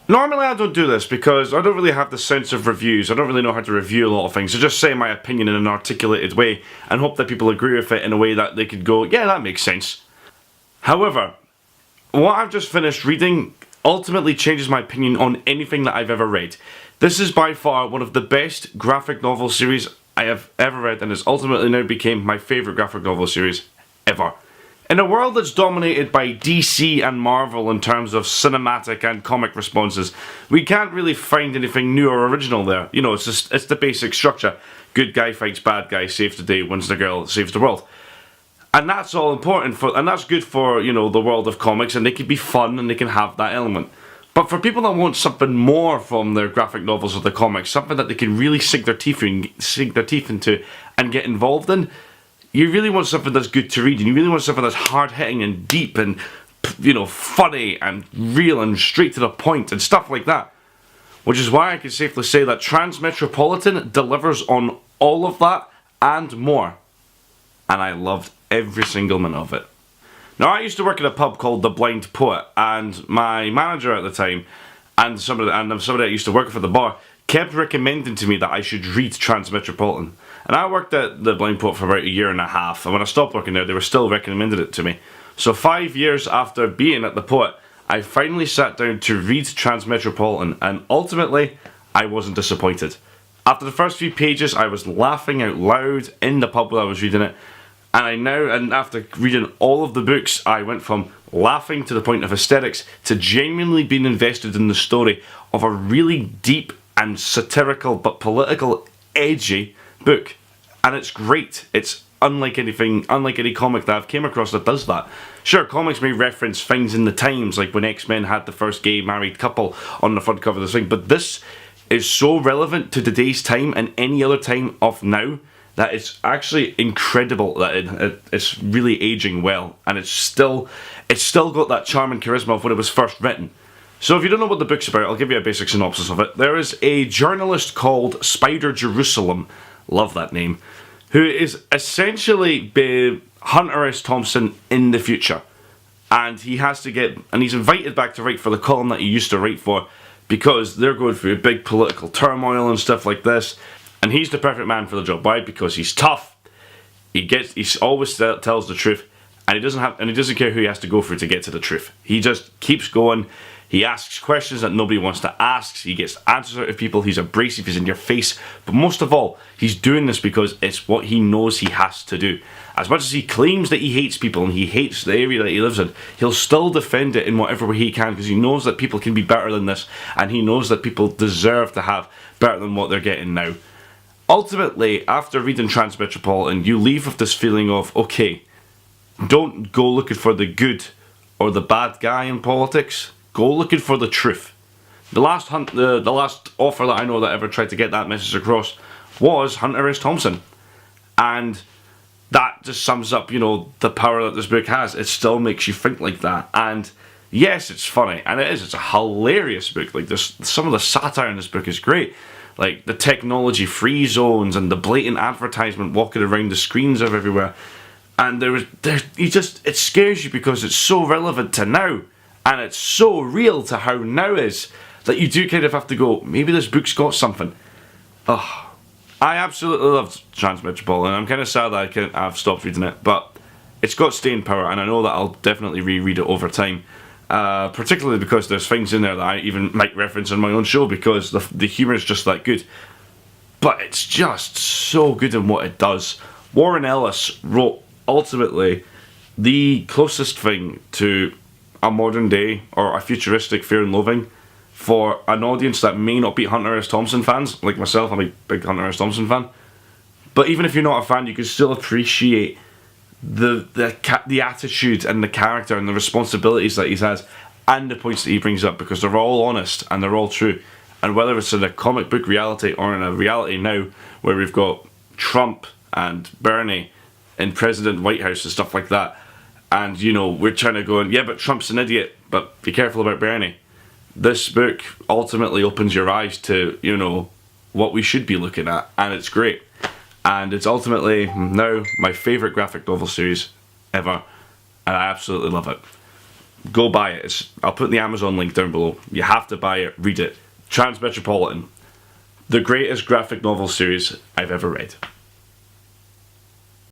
Normally I don't do this because I don't really have the sense of reviews. I don't really know how to review a lot of things. So just say my opinion in an articulated way and hope that people agree with it in a way that they could go, yeah, that makes sense. However, what I've just finished reading ultimately changes my opinion on anything that I've ever read. This is by far one of the best graphic novel series I have ever read, and it's ultimately now became my favourite graphic novel series ever. In a world that's dominated by DC and Marvel in terms of cinematic and comic responses, we can't really find anything new or original there. You know, it's the basic structure. Good guy fights bad guy, saves the day, wins the girl, saves the world. And that's all important and that's good for, you know, the world of comics, and they can be fun and they can have that element. But for people that want something more from their graphic novels or the comics, something that they can really sink their teeth into and get involved in, you really want something that's good to read, and you really want something that's hard-hitting and deep and, you know, funny and real and straight to the point and stuff like that. Which is why I can safely say that Transmetropolitan delivers on all of that and more. And I loved every single minute of it. Now, I used to work at a pub called The Blind Poet, and my manager at the time, and somebody that used to work for the bar, kept recommending to me that I should read Transmetropolitan. And I worked at The Blind Poet for about a year and a half, and when I stopped working there, they were still recommending it to me. So 5 years after being at the Poet, I finally sat down to read Transmetropolitan, and ultimately, I wasn't disappointed. After the first few pages, I was laughing out loud in the pub while I was reading it, and after reading all of the books, I went from laughing to the point of hysterics to genuinely being invested in the story of a really deep and satirical but political, edgy book. And it's great. It's unlike any comic that I've came across that does that. Sure, comics may reference things in the times, like when X-Men had the first gay married couple on the front cover of the thing, but this is so relevant to today's time and any other time of now that it's actually incredible that it's really aging well, and it's still got that charm and charisma of when it was first written. So if you don't know what the book's about, I'll give you a basic synopsis of it. There is a journalist called Spider Jerusalem, love that name, who is essentially Hunter S. Thompson in the future. And he's invited back to write for the column that he used to write for, because they're going through a big political turmoil and stuff like this. And he's the perfect man for the job. Why? Because he's tough. He always tells the truth, and he doesn't care who he has to go through to get to the truth. He just keeps going. He asks questions that nobody wants to ask. He gets answers out of people. He's abrasive. He's in your face. But most of all, he's doing this because it's what he knows he has to do. As much as he claims that he hates people and he hates the area that he lives in, he'll still defend it in whatever way he can, because he knows that people can be better than this, and he knows that people deserve to have better than what they're getting now. Ultimately, after reading Transmetropolitan, you leave with this feeling of, okay, don't go looking for the good or the bad guy in politics. Go looking for the truth. The last author that I know that ever tried to get that message across was Hunter S. Thompson. And that just sums up, you know, the power that this book has. It still makes you think like that. And yes, it's funny, and it's a hilarious book. Like, some of the satire in this book is great. Like the technology-free zones and the blatant advertisement walking around the screens of everywhere. And it scares you because it's so relevant to now. And it's so real to how now is, that you do kind of have to go, maybe this book's got something. Oh, I absolutely loved Transmetropolitan. I'm kind of sad that I've stopped reading it, but it's got staying power, and I know that I'll definitely reread it over time. Particularly because there's things in there that I even might reference on my own show, because the humour is just that good. But it's just so good in what it does. Warren Ellis wrote, ultimately, the closest thing to a modern day or a futuristic Fear and Loathing for an audience that may not be Hunter S. Thompson fans. Like myself, I'm a big Hunter S. Thompson fan. But even if you're not a fan, you can still appreciate the attitude and the character and the responsibilities that he has, and the points that he brings up, because they're all honest and they're all true. And whether it's in a comic book reality or in a reality now where we've got Trump and Bernie in President White House and stuff like that, and you know, we're trying to go, yeah, but Trump's an idiot, but be careful about Bernie. This book ultimately opens your eyes to, you know, what we should be looking at, and it's great. And it's ultimately now my favourite graphic novel series ever, and I absolutely love it. go buy it. I'll put the Amazon link down below. You have to buy it, read it. Transmetropolitan. The greatest graphic novel series I've ever read.